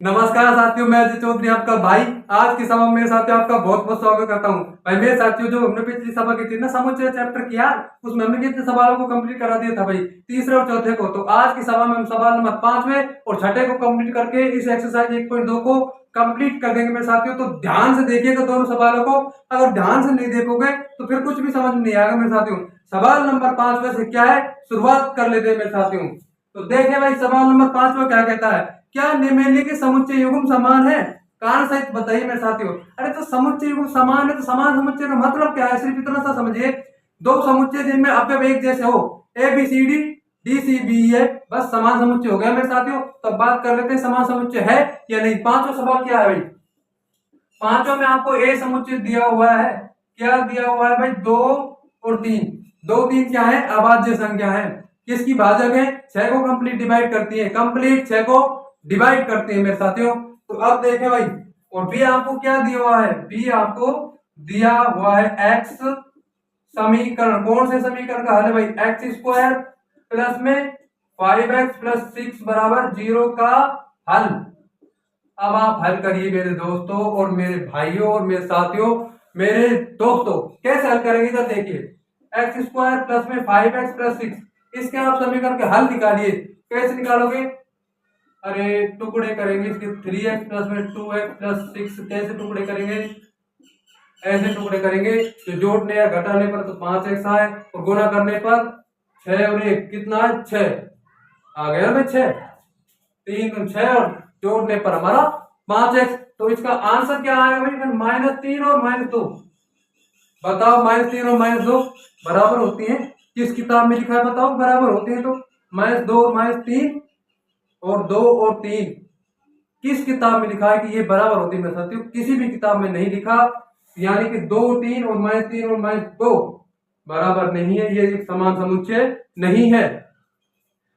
नमस्कार साथियों, मैं अजय चौधरी आपका भाई। आज की सभा में मेरे साथियों आपका बहुत बहुत स्वागत करता हूं। भाई मेरे साथियों, जो हमने पिछली सभा की थी ना समुच्चय चैप्टर किया, उसमें हमने कितने सवालों को कंप्लीट करा दिया था भाई, तीसरे और चौथे को। तो आज की सभा में हम सवाल नंबर 5वें और छठे को कंप्लीट करके इस एक्सरसाइज 1.2 को कंप्लीट कर देंगे मेरे साथियों। तो ध्यान से देखिएगा दोनों सवालों को। अगर ध्यान से नहीं देखोगे तो फिर कुछ भी समझ नहीं आएगा मेरे साथियों। सवाल नंबर 5 से क्या है, शुरुआत कर लेते हैं मेरे साथियों। तो देखे भाई, सवाल नंबर 5 में क्या कहता है, क्या निम्नलिखित समुच्चय युग्म समान है? कारण सहित बताइए मेरे साथियों। अरे तो समुच्चय युग्म समान है तो समान समुच्चय का मतलब क्या है, सिर्फ इतना सा समझिए। दो समुच्चय जिनमें अवयव एक जैसे हो, A B C D D C B है, बस समान समुच्चय हो गया मेरे साथियों। तो बात कर लेते हैं समान समुच्चय है या नहीं। पांचवा सवाल क्या है भाई, पांचों में आपको ए समुच्चय दिया हुआ है। क्या दिया हुआ है भाई, 2 और 3। 2 3 क्या है, अभाज्य संख्या है। किसकी भाजक है, 6 को कंप्लीट डिवाइड करती है, कंप्लीट 6 को डिवाइड करते हैं मेरे साथियों। तो अब देखें भाई, और बी आपको क्या दिया हुआ है, बी आपको दिया हुआ है एक्स समीकरण। कौन से समीकरण का हल है भाई, एक्स स्क्वायर प्लस में 5x प्लस 6 बराबर 0 का हल। अब आप हल करिए मेरे दोस्तों और मेरे भाइयों और मेरे साथियों, मेरे दोस्तों। कैसे हल करेंगे तो देखिए, एक्स स्क्वायर प्लस में 5x प्लस 6, इसके आप समीकरण के हल निकालिए। कैसे निकालोगे, अरे टुकड़े करेंगे इसके, 3x प्लस में 2x प्लस 6। कैसे टुकड़े करेंगे, ऐसे टुकड़े करेंगे तो जोड़ने या घटाने पर तो 5x आए और गुणा करने पर 6 और 1 कितना है, 6 आ गया भाई। 6 3 6 और जोड़ने पर हमारा 5x। तो इसका आंसर क्या आएगा भाई, -3 और -2। बताओ, -3 और -2 बराबर होती हैं? किस किताब में लिखा है बताओ, बराबर होती है तो -2 और -3 और 2 और 3 किस किताब में लिखा है कि ये बराबर होती है मेरे साथियों? किसी भी किताब में नहीं लिखा। यानी कि 2 3 और -3 और -2 बराबर नहीं है, ये एक समान समुच्चय नहीं है।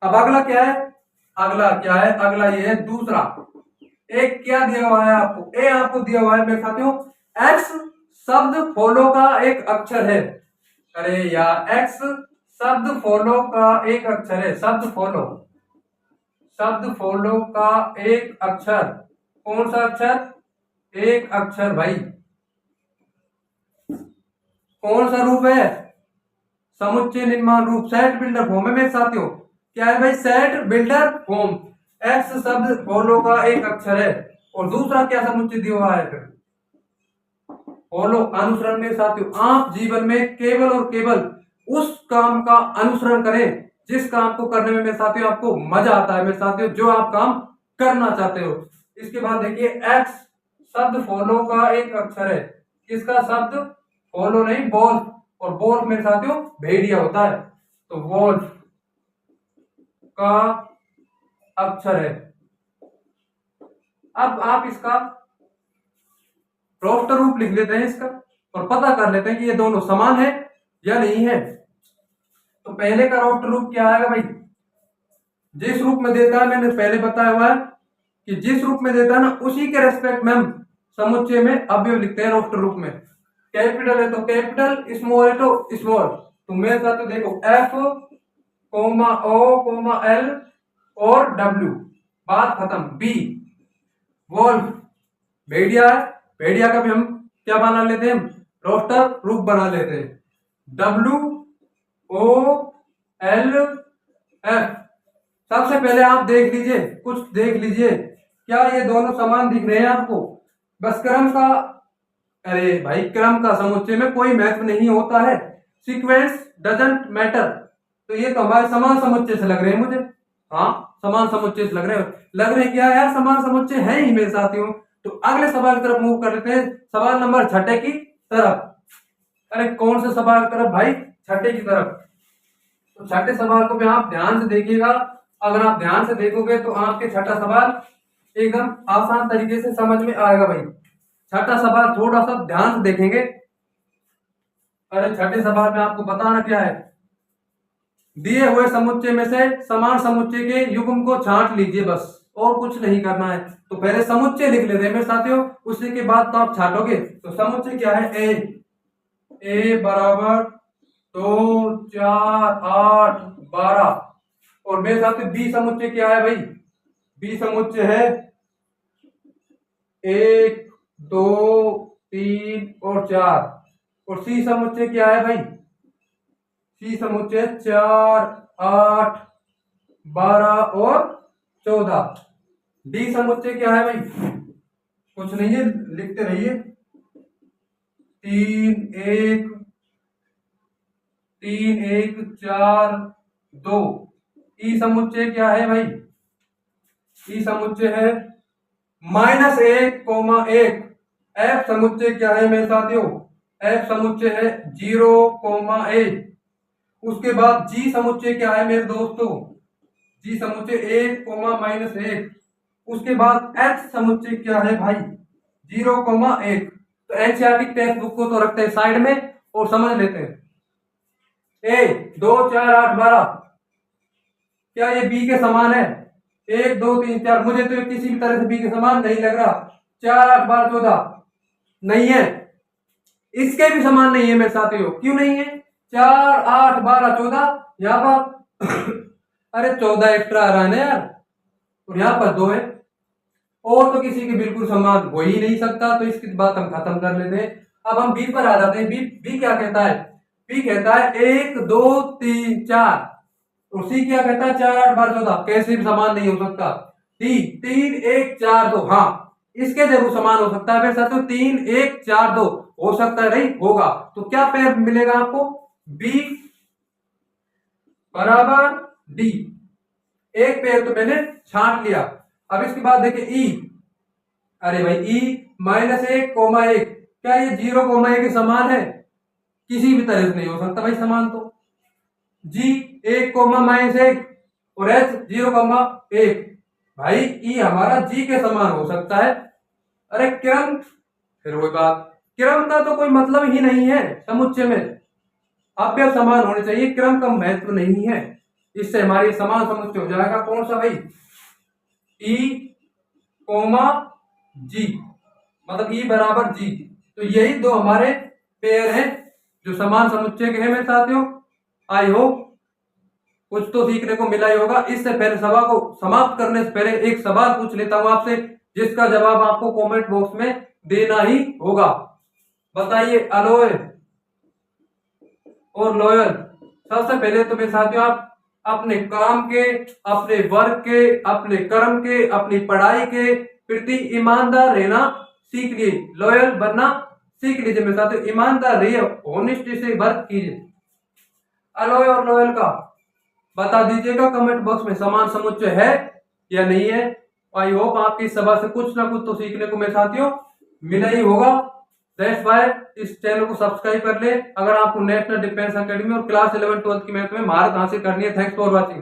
अब अगला क्या है, अगला क्या है, अगला ये है दूसरा। एक क्या दिया हुआ है आपको, ए आपको दिया हुआ है मेरे साथियों, एक्स शब्द फॉलो का एक अक्षर है। अरे यार, एक्स शब्द फॉलो का एक अक्षर है, शब्द फॉलो, शब्द फॉलो का एक अक्षर। कौन सा अक्षर, एक अक्षर भाई। कौन सा रूप है, समुच्चय निर्माण रूप, सेट बिल्डर फॉर्म है मेरे साथियों। क्या है भाई, सेट बिल्डर फॉर्म। एक्स शब्द फॉलो का एक अक्षर है। और दूसरा क्या समुच्चय दिया हुआ है, फिर फॉलो अनुसरण मेरे साथियों। आप जीवन में केवल और केवल उस काम का अनुसरण करें जिस काम को करने में मेरे साथियों आपको मजा आता है मेरे साथियों, जो आप काम करना चाहते हो। इसके बाद देखिए, एक्स शब्द फॉलो का एक अक्षर है। किसका शब्द, फॉलो नहीं, वोल्फ। और वोल्फ मेरे साथियों भेड़िया होता है, तो वोल्फ का अक्षर है। अब आप इसका रोस्टर रूप लिख लेते हैं इसका और पता कर लेते हैं कि ये दोनों समान है या नहीं है। तो पहले का रोस्टर रूप क्या आएगा भाई, जिस रूप में देता है, मैंने पहले बताया हुआ है कि जिस रूप में देता है ना, उसी के रेस्पेक्ट में हम समुच्चय में अवयव लिखते हैं रोस्टर रूप में। कैपिटल है तो कैपिटल, स्मॉल है तो स्मॉल। तो मेरे साथ तो देखो, एफ कोमा ओ कोमा एल और डब्ल्यू, बात खत्म। बी वोल्फ भेड़िया है, भेड़िया का भी हम क्या बना लेते हैं, रोस्टर रूप बना लेते हैं। डब्ल्यू ओ एल एफ, सबसे पहले आप देख लीजिए, कुछ देख लीजिए, क्या ये दोनों समान दिख रहे हैं आपको? बस क्रम का, अरे भाई क्रम का समुच्चय में कोई महत्व नहीं होता है, सीक्वेंस डजंट मैटर। तो ये तो हमारे समान समुच्चय से लग रहे हैं मुझे। हाँ, समान समुच्चय से लग रहे हैं। लग रहे क्या यार, समान समुच्चय है ही मेरे साथियों। तो अगले सवाल की तरफ मूव कर लेते हैं, सवाल नंबर 6 की तरफ। अरे कौन से सवाल की तरफ भाई, 6 की तरफ। तो 6 सवाल को भी आप ध्यान से देखिएगा। अगर आप ध्यान से देखोगे तो आपके 6 सवाल एकदम आसान तरीके से समझ में आएगा भाई। 6 सवाल थोड़ा सा ध्यान से देखेंगे। अरे 6 सवाल में आपको बताना क्या है, दिए हुए समुच्चय में से समान समुच्चय के युग्म को छांट लीजिए, बस और कुछ नहीं करना है। तो पहले समुच्चय लिख लेते हैं मेरे साथियों, उसी के बाद तो आप छांटोगे। तो समुच्चय क्या है, ए बराबर 2 4 8 12। और मेरे साथ बी समुच्चय क्या है भाई, बी समुच्चय है 1 2 3 और 4। और सी समुच्चय क्या है भाई? सी समुच्चय 4 8 12 और 14। डी समुच्चय क्या है भाई? कुछ नहीं है, लिखते रहिए। 3 1 4 2। ई समुच्चय क्या है भाई? ई समुच्चय है -1, 1। एफ समुच्चय क्या है मेरे साथियों? एफ समुच्चय है 0, 1। उसके बाद जी समुच्चय क्या है मेरे दोस्तों? जी समुच्चय 1, -1। उसके बाद एच समुच्चय क्या है भाई? 0, 1। तो एनसीईआरटी टेक्स्ट बुक को तो रखते हैं साइड में और समझ लेते हैं। ए 2 4 8 12 क्या ये बी के समान है? 1 2 3 4। मुझे तो किसी भी तरह से बी के समान नहीं लग रहा। 4 8 12 14 नहीं है। इसके भी समान नहीं है मेरे साथियों। क्यों नहीं है? 4 8 12 14 यहाँ पर अरे 14 एक्स्ट्रा आ रहा है ना यार, और यहाँ पर 2 है। और तो किसी के बिल्कुल समान हो ही नहीं सकता, तो इसकी बात हम खत्म कर लेते हैं। अब हम बी पर आ जाते हैं। बी बी क्या कहता है? बी कहता है 1 2 3 4। और सी क्या कहता है? 4 8 12 14। कैसे भी समान नहीं हो सकता। डी 3 1 4 2। हाँ, इसके जरूर समान हो सकता है मेरे साथियों। 3 1 4 2 हो सकता है, नहीं होगा। तो क्या पेयर मिलेगा आपको? बी बराबर डी। एक पेयर तो मैंने छांट लिया। अब इसके बाद देखिए ई। अरे भाई ई -1, 1। क्या ये 0, 1 के समान है? किसी भी तरह से नहीं हो सकता भाई समान। तो जी 1, -1 और एच 0, 1। भाई ई हमारा जी के समान हो सकता है। अरे क्रम, फिर वही बात, क्रम का तो कोई मतलब ही नहीं है समुच्चय में। अवयव समान होने चाहिए, क्रम का महत्व नहीं है। इससे हमारी समान समुच्चय हो जाएगा। कौन सा भाई? ई कोमा जी, मतलब ई बराबर जी। तो यही दो हमारे पेयर हैं जो समान समुच्चय के हैं मेरे साथियों। आई होप कुछ तो सीखने को मिला ही होगा। इससे पहले सभा को समाप्त करने से पहले एक सवाल पूछ लेता हूं आपसे, जिसका जवाब आपको कमेंट बॉक्स में देना ही होगा। बताइए, अलोय और लॉयल। सबसे पहले तो मेरे साथियों आप अपने काम के, अपने वर्क के, अपने कर्म के, अपनी पढ़ाई के प्रति ईमानदार रहना सीख लीजिए। लॉयल बनना सीख लीजिए मेरे साथियों। ईमानदार रहिए, ऑनेस्टी से वर्क कीजिए। अलोय और लॉयल का बता दीजिएगा कमेंट बॉक्स में, समान समुच्चय है या नहीं है। आई होप आपकी सभा से कुछ ना कुछ तो सीखने को मेरे साथियों मिला ही होगा। दैट्स व्हाई इस चैनल को सब्सक्राइब कर ले अगर आपको नेशनल डिफेंस एकेडमी और क्लास 11 12 की मैथ में महारत हासिल करनी है। Thanks for watching.